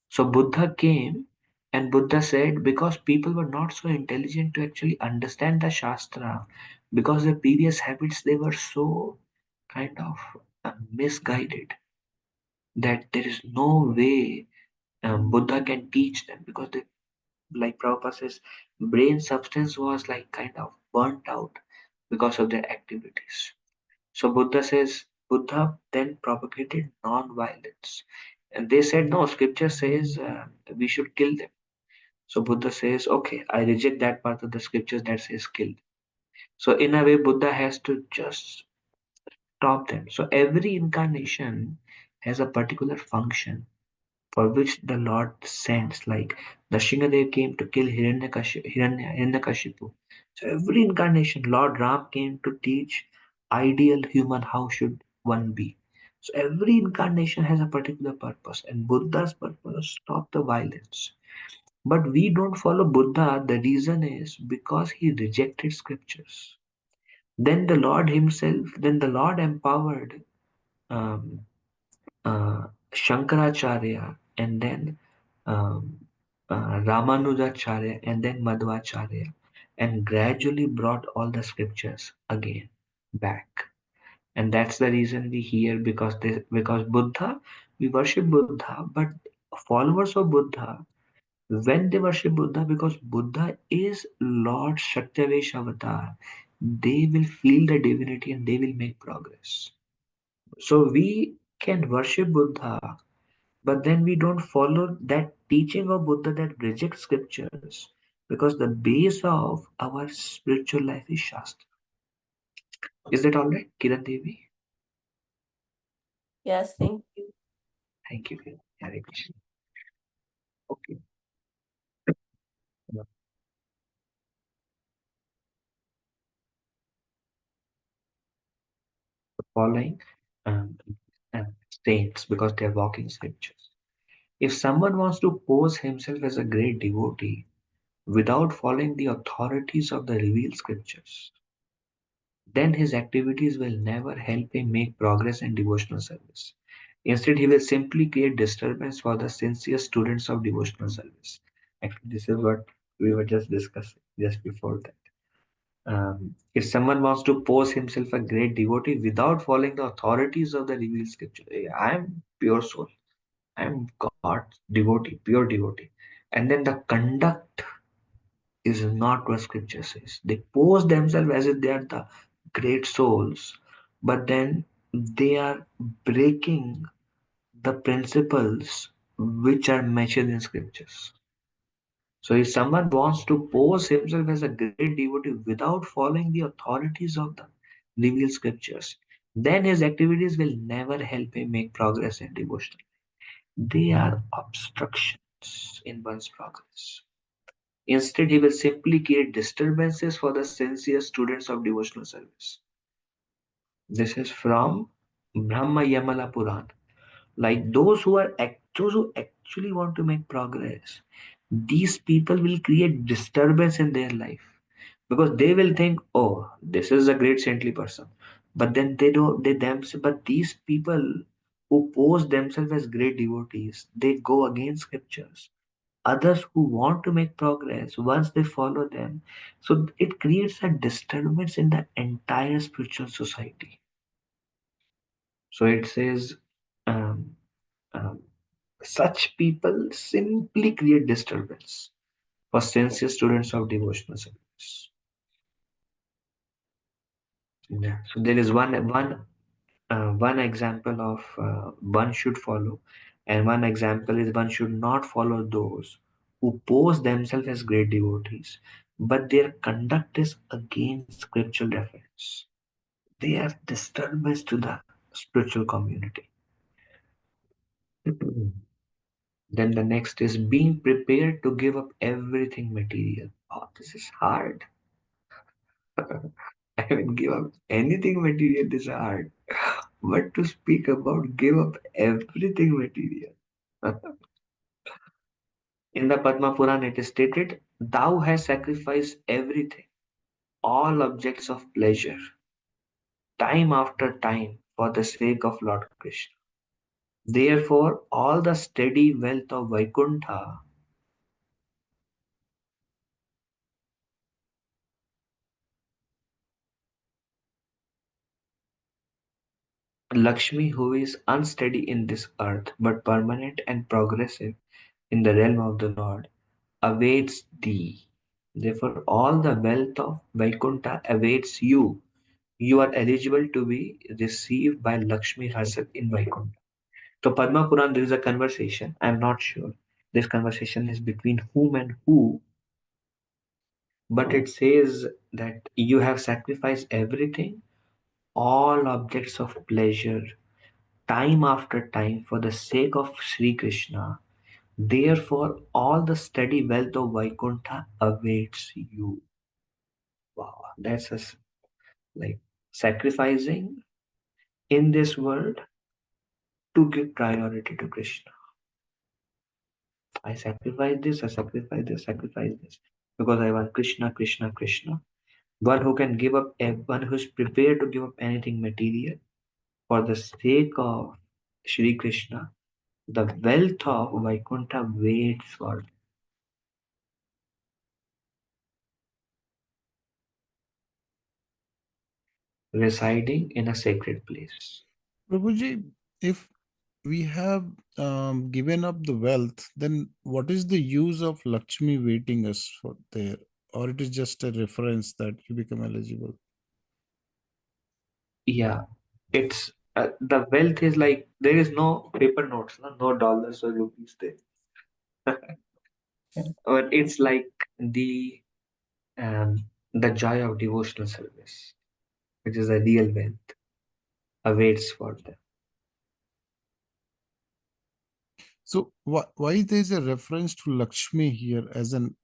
So Buddha came and Buddha said because people were not so intelligent to actually understand the shastra, because their previous habits they were so kind of misguided that there is no way Buddha can teach them, because they, like Prabhupada says, brain substance was like kind of burnt out because of their activities. So Buddha then propagated non-violence. And they said, no, scripture says we should kill them. So Buddha says, okay, I reject that part of the scriptures that says kill. So in a way, Buddha has to just stop them. So every incarnation has a particular function for which the Lord sends. Like the Shingadev came to kill Hiranyakashipu. So every incarnation, Lord Ram came to teach ideal human how should one be. So every incarnation has a particular purpose, and Buddha's purpose stop the violence. But we don't follow Buddha. The reason is because he rejected scriptures. Then the Lord empowered um, Shankaracharya, and then um, Ramanujacharya, and then Madhvacharya, and gradually brought all the scriptures again back. And that's the reason we hear, because Buddha, we worship Buddha, but followers of Buddha, when they worship Buddha, because Buddha is Lord Shaktavesh avatar, they will feel the divinity and they will make progress. So we can worship Buddha, but then we don't follow that teaching of Buddha that rejects scriptures, because the base of our spiritual life is Shastra. Is that all right, Kiran Devi? Yes, thank you. Thank you, Kiran. Hare Krishna. Okay. Following um, saints, because they are walking scriptures. If someone wants to pose himself as a great devotee without following the authorities of the revealed scriptures, then his activities will never help him make progress in devotional service. Instead, he will simply create disturbance for the sincere students of devotional service. Actually, this is what we were just discussing just before that. If someone wants to pose himself a great devotee without following the authorities of the revealed scripture, I am pure soul, I am God's devotee, pure devotee. And then the conduct is not what scripture says. They pose themselves as if they are the great souls, but then they are breaking the principles which are mentioned in scriptures. So if someone wants to pose himself as a great devotee without following the authorities of the revealed scriptures, then his activities will never help him make progress in devotion. They are obstructions in one's progress. Instead, he will simply create disturbances for the sincere students of devotional service. This is from Brahma Yamala Puran. Like those who actually want to make progress, these people will create disturbance in their life, because they will think, oh, this is a great saintly person. but then they themselves, but these people who pose themselves as great devotees, they go against scriptures. Others who want to make progress, once they follow them, so it creates a disturbance in the entire spiritual society. So it says, um, um, such people simply create disturbance for sincere students of devotional service. Yeah. So there is one example of one should follow, and one example is one should not follow those who pose themselves as great devotees, but their conduct is against scriptural reference. They are disturbance to the spiritual community. Then the next is being prepared to give up everything material. Oh, this is hard. I mean, give up anything material is hard. But to speak about give up everything material. In the Padma Purana, it is stated, thou hast sacrificed everything, all objects of pleasure, time after time, for the sake of Lord Krishna. Therefore, all the steady wealth of Vaikuntha, Lakshmi, who is unsteady in this earth but permanent and progressive in the realm of the Lord, awaits thee. Therefore, all the wealth of Vaikuntha awaits you. You are eligible to be received by Lakshmi herself in Vaikuntha. So, Padma Puran, there is a conversation. I'm not sure. This conversation is between whom and who, but it says that you have sacrificed everything, all objects of pleasure, time after time, for the sake of Sri Krishna. Therefore, all the steady wealth of Vaikuntha awaits you. Wow, that's like sacrificing in this world to give priority to Krishna. I sacrifice this, I sacrifice this, sacrifice this because I want Krishna, Krishna, Krishna. One who can give up, one who is prepared to give up anything material for the sake of Sri Krishna, the wealth of Vaikuntha waits for residing in a sacred place. Prabhuji, if we have given up the wealth, then what is the use of Lakshmi waiting us for there? Or it is just a reference that you become eligible? Yeah, it's the wealth is like there is no paper notes, no dollars or rupees there. But it's like um, the joy of devotional service, which is a real wealth, awaits for them. So why there is a reference to Lakshmi here as an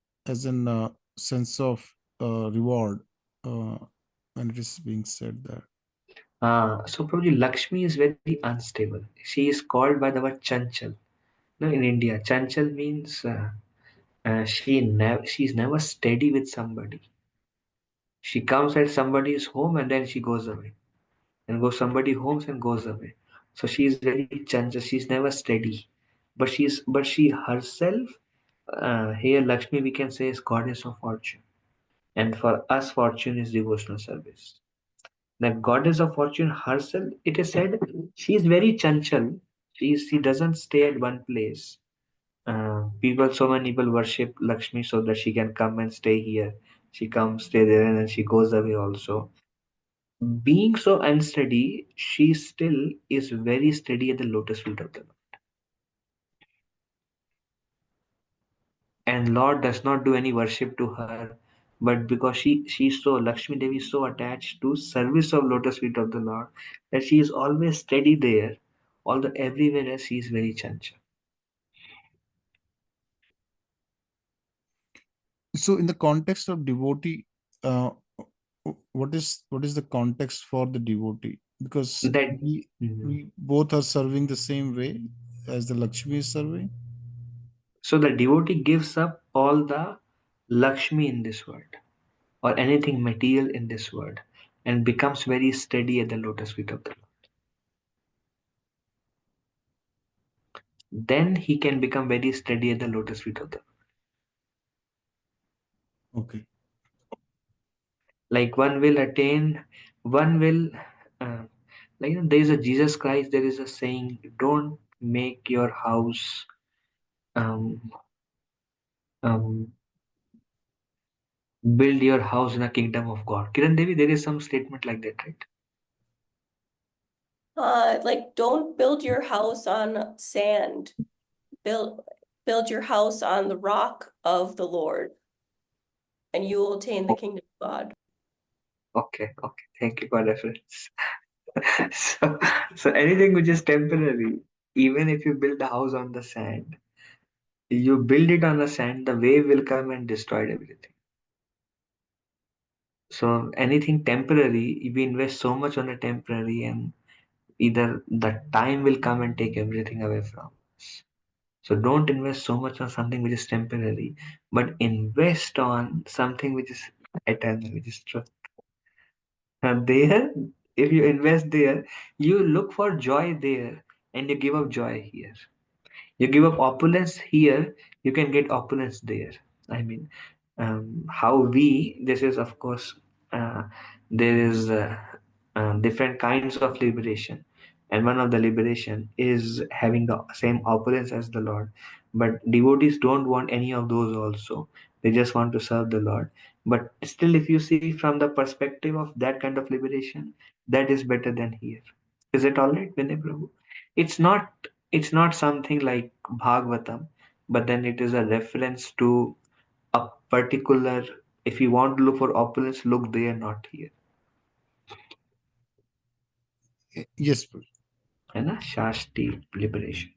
sense of reward when it is being said that? So probably Lakshmi is very unstable. She is called by the word Chanchal. No, in India, Chanchal means she's never steady with somebody. She comes at somebody's home and then she goes away, and goes somebody homes and goes away. So she is very Chanchal. She's never steady, but she herself here Lakshmi we can say is goddess of fortune, and for us fortune is devotional service. The goddess of fortune herself, it is said, she is very chanchal. She doesn't stay at one place. So many people worship Lakshmi so that she can come and stay here. She comes, stay there, and then she goes away also. Being so unsteady, she still is very steady at the lotus feet of the Lord. And Lord does not do any worship to her, but because she's so Lakshmi Devi is so attached to service of lotus feet of the Lord that she is always steady there, although everywhere else she is very chanchal. So in the context of devotee, what is the context for the devotee? Because That we both are serving the same way as the Lakshmi is serving. so the devotee gives up all the Lakshmi in this world or anything material in this world, and becomes very steady at the lotus feet of the Lord. Then he can become very steady at the lotus feet of the Lord. Okay. Like one will, uh, like there is a Jesus Christ, there is a saying, don't make your house um, um, build your house in a kingdom of God. Kiran Devi, there is some statement like that, right? Like don't build your house on sand. Build your house on the rock of the Lord, and you will attain the kingdom of God. Okay, thank you for reference. so, so anything which is temporary, even if you build a house on the sand, you build it on the sand, the wave will come and destroy everything. So anything temporary, we invest so much on a temporary, and either the time will come and take everything away from us. So don't invest so much on something which is temporary, but invest on something which is eternal, which is true. And there, if you invest there, you look for joy there and you give up joy here. You give up opulence here, you can get opulence there. I mean, how this is of course, uh, there is different kinds of liberation, and one of the liberation is having the same opulence as the Lord. But devotees don't want any of those also, they just want to serve the Lord. But still, if you see from the perspective of that kind of liberation, that is better than here. Is it all right, Vinay Prabhu? It's not something like Bhagavatam, but then it is a reference to a particular, if you want to look for opulence, look there, not here. Yes, Prabhu. है ना? Shasti liberation.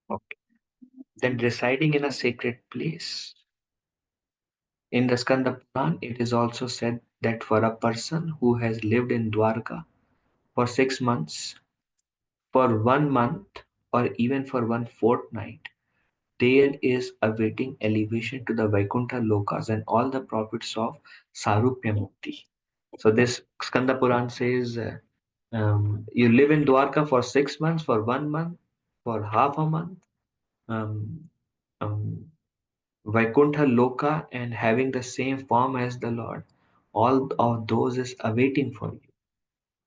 Okay. Then residing in a sacred place. In the Skanda Puran, it is also said that for a person who has lived in Dwarka for 6 months, for 1 month, or even for one fortnight, there is awaiting elevation to the Vaikuntha Lokas and all the profits of Sarupya Mukti. So this Skanda Puran says, you live in Dwarka for 6 months, for 1 month, for half a month, um, um, Vaikuntha Loka and having the same form as the Lord, all of those is awaiting for you.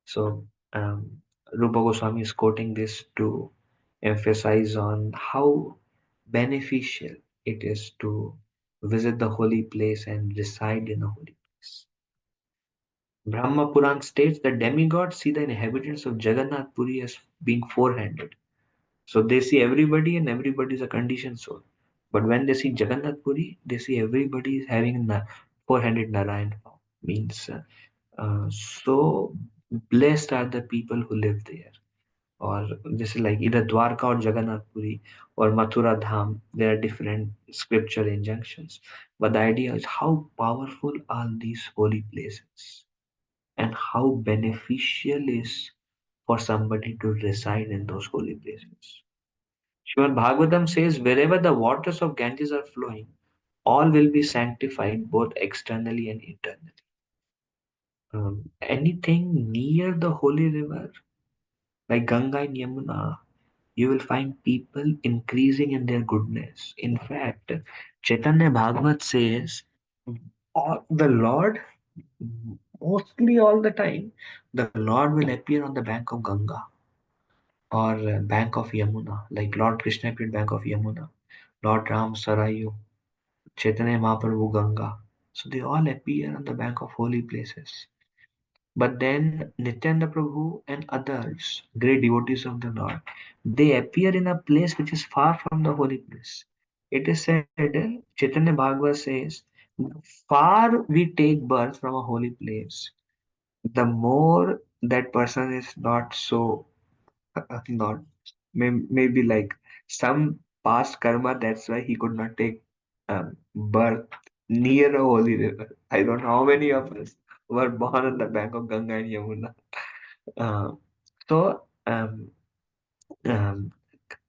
So Rupa Goswami is quoting this to emphasize on how beneficial it is to visit the holy place and reside in a holy place. Brahma Puran states that demigods see the inhabitants of Jagannath Puri as being four-handed. So they see everybody and everybody is a conditioned soul. But when they see Jagannath Puri, they see everybody is having a four-handed Narayan form. Means so blessed are the people who live there. Or this is like either Dwarka or Jagannath Puri or Mathura Dham. There are different scriptural injunctions. But the idea is how powerful are these holy places and how beneficial is for somebody to reside in those holy places. Srimad Bhagavatam says, wherever the waters of Ganges are flowing, all will be sanctified both externally and internally. Anything near the holy river, like Ganga and Yamuna, you will find people increasing in their goodness. In fact, Chaitanya Bhagavat says, the Lord, mostly all the time, the Lord will appear on the bank of Ganga or bank of Yamuna, like Lord Krishna appeared bank of Yamuna, Lord Ram Sarayu, Chaitanya Mahaprabhu Ganga. So they all appear on the bank of holy places. But then Nityananda Prabhu and others, great devotees of the Lord, they appear in a place which is far from the holy place. It is said, Chaitanya Bhagavad says, the far we take birth from a holy place, the more that person is not so, not, maybe like some past karma, that's why he could not take birth near a holy river. I don't know how many of us were born on the bank of Ganga and Yamuna. Uh, so, um,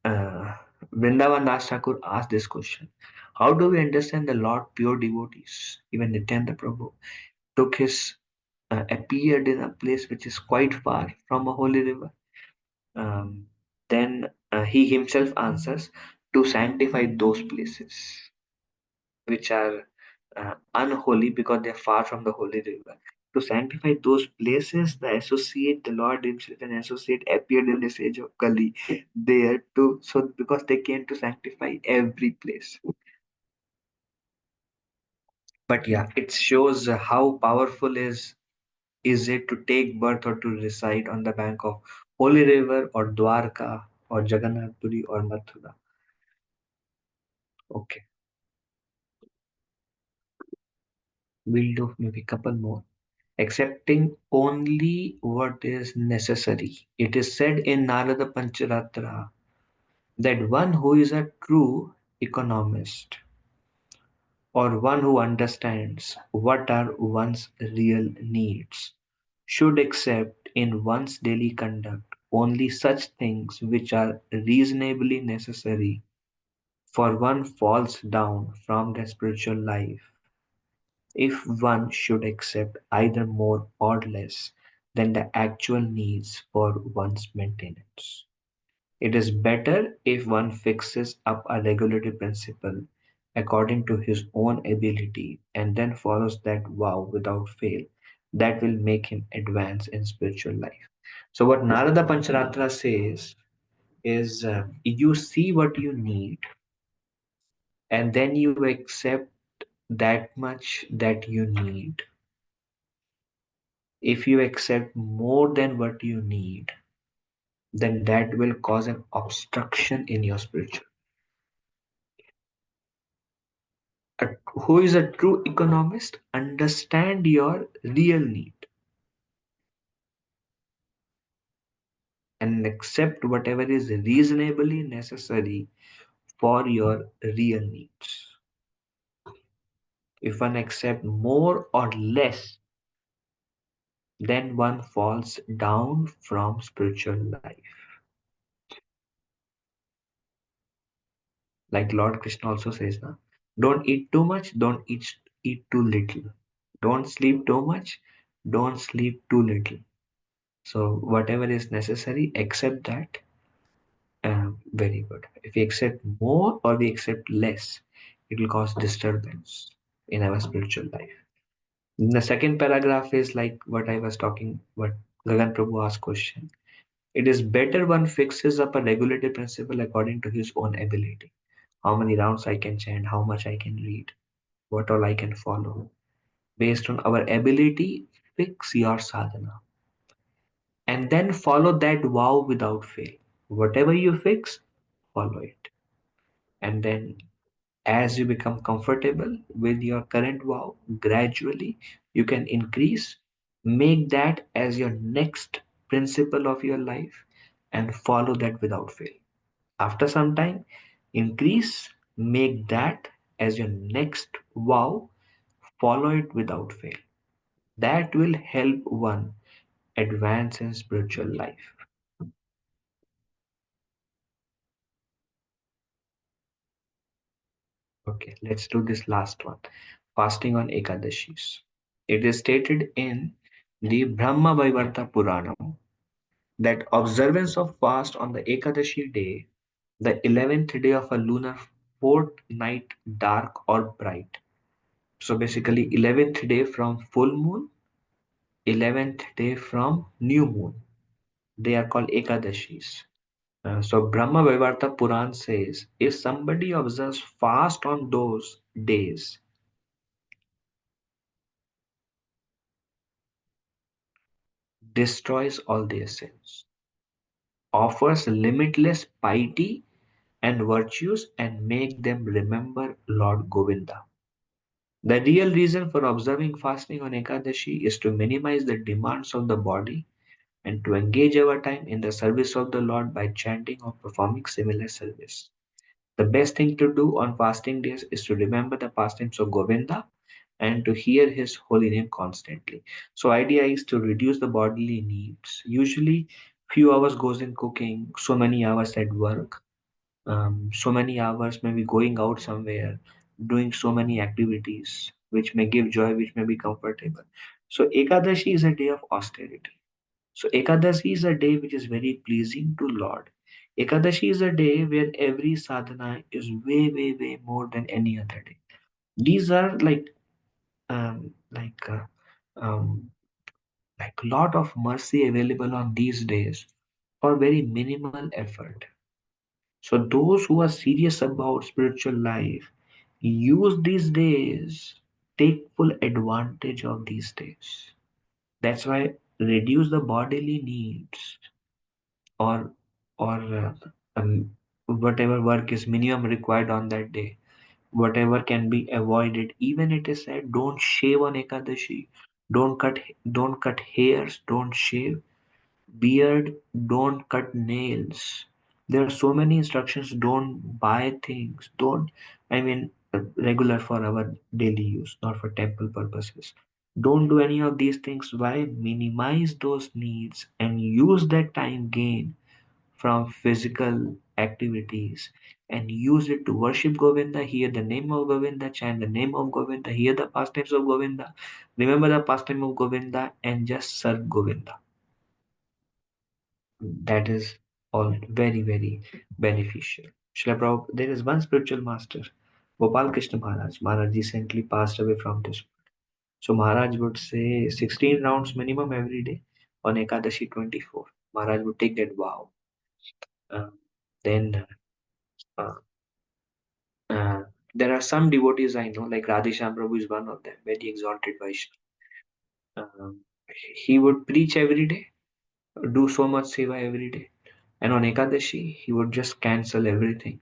uh, Vrindavan Das Thakur asked this question. How do we understand the Lord pure devotees? Even Nityananda Prabhu took his appeared in a place which is quite far from a holy river. Then he himself answers to sanctify those places which are unholy because they are far from the holy river. To sanctify those places, the Lord himself and associate appeared in this age of Kali there too. So because they came to sanctify every place. But yeah, it shows how powerful is it to take birth or to reside on the bank of holy river or Dwarka or Jagannath Puri or Mathura. Okay, we'll do maybe a couple more. Accepting only what is necessary. It is said in Narada Pancharatra that one who is a true economist or one who understands what are one's real needs should accept in one's daily conduct only such things which are reasonably necessary, for one falls down from the spiritual life if one should accept either more or less than the actual needs for one's maintenance. It is better if one fixes up a regulatory principle according to his own ability and then follows that vow without fail. That will make him advance in spiritual life. So, what Narada Pancharatra says is you see what you need and then you accept that much that you need. If you accept more than what you need, then that will cause an obstruction in your spiritual. Who is a true economist? Understand your real need and accept whatever is reasonably necessary for your real needs. If one accepts more or less, then one falls down from spiritual life. Like Lord Krishna also says, na, don't eat too much, don't eat too little. Don't sleep too much, don't sleep too little. So whatever is necessary, accept that. Very good. If we accept more or we accept less, it will cause disturbance in our spiritual life. The second paragraph is like what I was talking, what Gagan Prabhu asked question. It is better one fixes up a regulated principle according to his own ability. How many rounds I can chant, how much I can read, what all I can follow. Based on our ability, fix your sadhana. And then follow that vow without fail. Whatever you fix, follow it. And then as you become comfortable with your current vow, gradually you can increase, make that as your next principle of your life and follow that without fail. After some time, increase, make that as your next vow, follow it without fail. That will help one advance in spiritual life. Okay, let's do this last one. Fasting on Ekadashis. It is stated in the Brahma Vaivarta Puranam that observance of fast on the Ekadashi day, the 11th day of a lunar fortnight, dark or bright. So basically 11th day from full moon, 11th day from new moon. They are called Ekadashis. So Brahma Vaivarta Puran says if somebody observes fast on those days, destroys all their sins, offers limitless piety and virtues, and make them remember Lord Govinda. The real reason for observing fasting on Ekadashi is to minimize the demands of the body and to engage our time in the service of the Lord by chanting or performing similar service. The best thing to do on fasting days is to remember the pastimes of Govinda and to hear his holy name constantly. So idea is to reduce the bodily needs. Usually few hours goes in cooking, so many hours at work. so many hours, maybe going out somewhere, doing so many activities which may give joy, which may be comfortable. So Ekadashi is a day of austerity. So Ekadashi is a day which is very pleasing to Lord. Ekadashi is a day where every sadhana is way, way, way more than any other day. These are um, like uh, um, like lot of mercy available on these days for very minimal effort. So those who are serious about spiritual life use these days, take full advantage of these days. That's why reduce the bodily needs, or or whatever work is minimum required on that day, whatever can be avoided. Even it is said, don't shave on Ekadashi, don't cut hairs, don't shave beard, don't cut nails. There are so many instructions. Don't buy things. Don't, I mean, regular for our daily use, not for temple purposes. Don't do any of these things. Why? Minimize those needs and use that time gain from physical activities and use it to worship Govinda, hear the name of Govinda, chant the name of Govinda, hear the pastimes of Govinda, remember the pastime of Govinda, and just serve Govinda. That is all very, very beneficial. Srila Prabhupada, there is one spiritual master, Gopal Krishna Maharaj. Maharaj recently passed away from this world. So Maharaj would say 16 rounds minimum every day on Ekadashi 24. Maharaj would take that vow. Then uh, uh, there are some devotees I know, like Radhesham Prabhu is one of them, very exalted Vaishnava. Um, he would preach every day, do so much seva every day. And on Ekadashi, he would just cancel everything.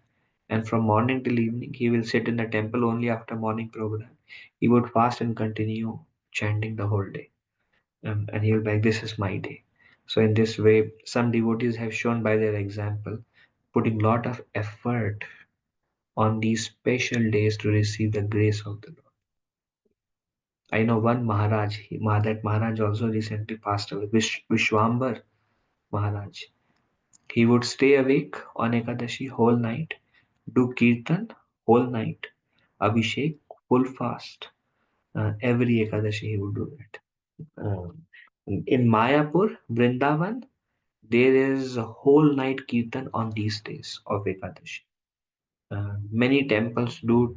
And from morning till evening, he will sit in the temple only after morning program. He would fast and continue chanting the whole day. And he will be like, this is my day. So in this way, some devotees have shown by their example, putting lot of effort on these special days to receive the grace of the Lord. I know one Maharaj, that Maharaj also recently passed away, Vishwambar Maharaj. He would stay awake on Ekadashi whole night, do kirtan whole night, Abhishek, full fast. Every Ekadashi he would do it. In Mayapur, Vrindavan, there is a whole night kirtan on these days of Ekadashi. Many temples do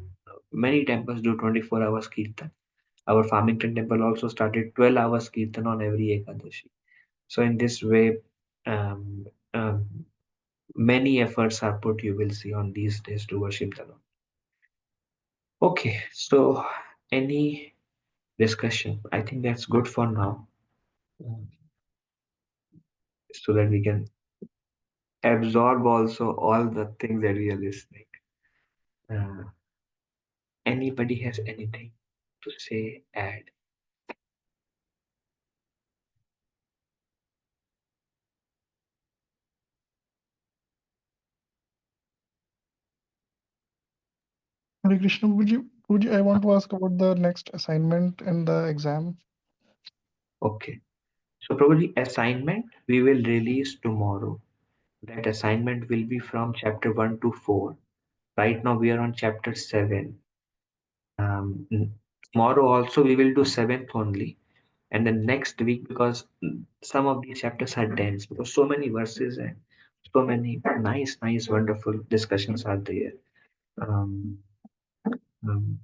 24 hours kirtan. Our Farmington temple also started 12 hours kirtan on every Ekadashi. So in this way, um, um, many efforts are put, you will see, on these days to worship the Lord. Okay, so any discussion? I think that's good for now, so that we can absorb also all the things that we are listening. Anybody has anything to say, add? Hare Krishna, Puji, I want to ask about the next assignment and the exam. Okay, so probably assignment we will release tomorrow. That assignment will be from chapter 1 to 4. Right now we are on chapter 7. Tomorrow also we will do 7th only. And then next week, because some of these chapters are dense, because so many verses and so many nice, wonderful discussions are there. Um, um,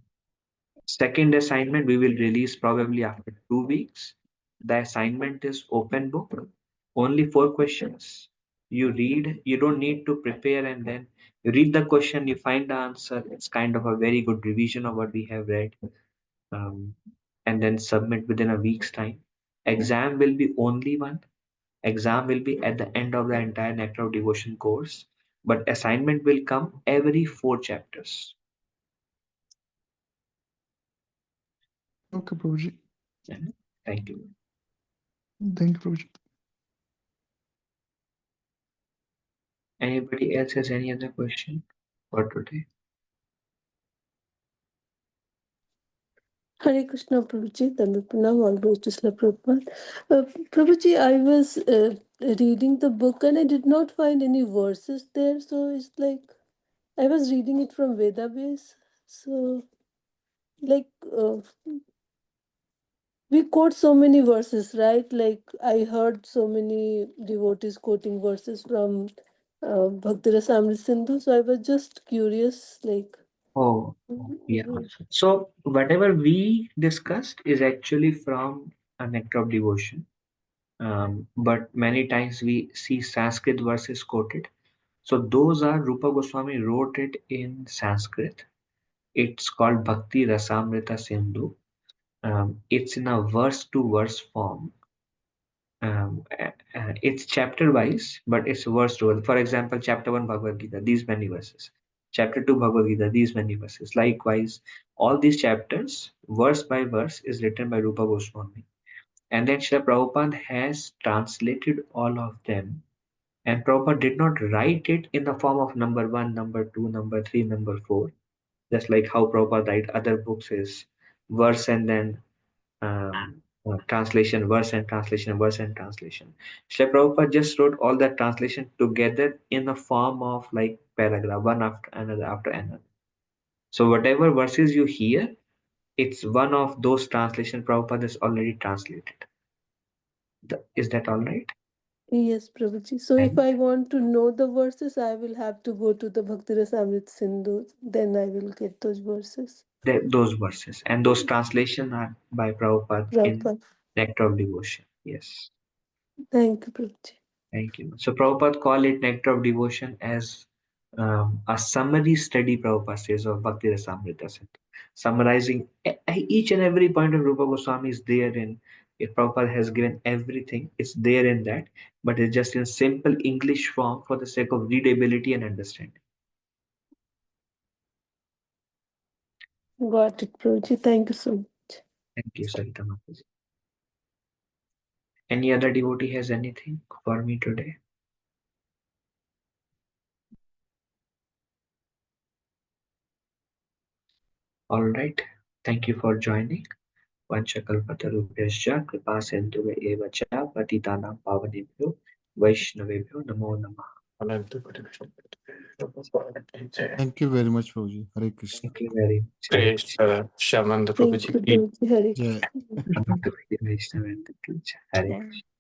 Second assignment we will release probably after 2 weeks. The assignment is open book, only 4 questions. You read, you don't need to prepare, and then you read the question, you find the answer. It's kind of a very good revision of what we have read. And then submit within a week's time. Exam will be only one. Exam will be at the end of the entire Nectar of Devotion course, but assignment will come every 4 chapters. Okay, Prabhuji. Thank you. Thank you, Prabhuji. Anybody else has any other question for today? Hare Krishna, Prabhuji. Dandapranam, all glories to Srila Prabhupada. Prabhuji, I was reading the book and I did not find any verses there. So it's like, I was reading it from Veda base. So, like, we quote so many verses, right? Like, I heard so many devotees quoting verses from Bhakti Rasamrita Sindhu. So, I was just curious, like. Oh, yeah. So whatever we discussed is actually from a Nectar of Devotion. But many times we see Sanskrit verses quoted. So those are Rupa Goswami wrote it in Sanskrit. It's called Bhakti Rasamrita Sindhu. It's in a verse to verse form. It's chapter wise, but it's verse to verse. For example, chapter 1 Bhagavad Gita, these many verses. Chapter 2 Bhagavad Gita, these many verses. Likewise, all these chapters, verse by verse, is written by Rupa Goswami. And then Srila Prabhupada has translated all of them. And Prabhupada did not write it in the form of number 1, number 2, number 3, number 4. Just like how Prabhupada write other books is verse and then translation, verse and translation, verse and translation. Srila Prabhupada just wrote all that translation together in the form of like paragraph, one after another after another. So whatever verses you hear, it's one of those translation Prabhupada has already translated. Is that all right? Yes, Prabhuji. So if I want to know the verses, I will have to go to the Bhakti Rasamrita Sindhu. Then I will get those verses. Those verses. And those translations are by Prabhupada in Nectar of Devotion. Yes. Thank you, Prabhuji. Thank you. So Prabhupada call it Nectar of Devotion as a summary study, Prabhupada says, of Bhakti Rasamrita Sindhu. Summarizing each and every point of Rupa Goswami is there in it. Prabhupada has given everything. It's there in that, but it's just in simple English form for the sake of readability and understanding. Got it, Prabhuji. Thank you so much. Thank you, Sarita Mataji. Any other devotee has anything for me today? All right. Thank you for joining. Vanchakalpatarubhyascha kripa sindhuve eva cha patitanam pavanebhyo vaishnavebhyo namo namah. Thank you very much, Prabhuji. Hare Krishna. Thank you very much. Hare Krishna. Thank you, Prabhuji. Hare Jai. Krishna. Vaishnavendra ki jai. Hare Krishna.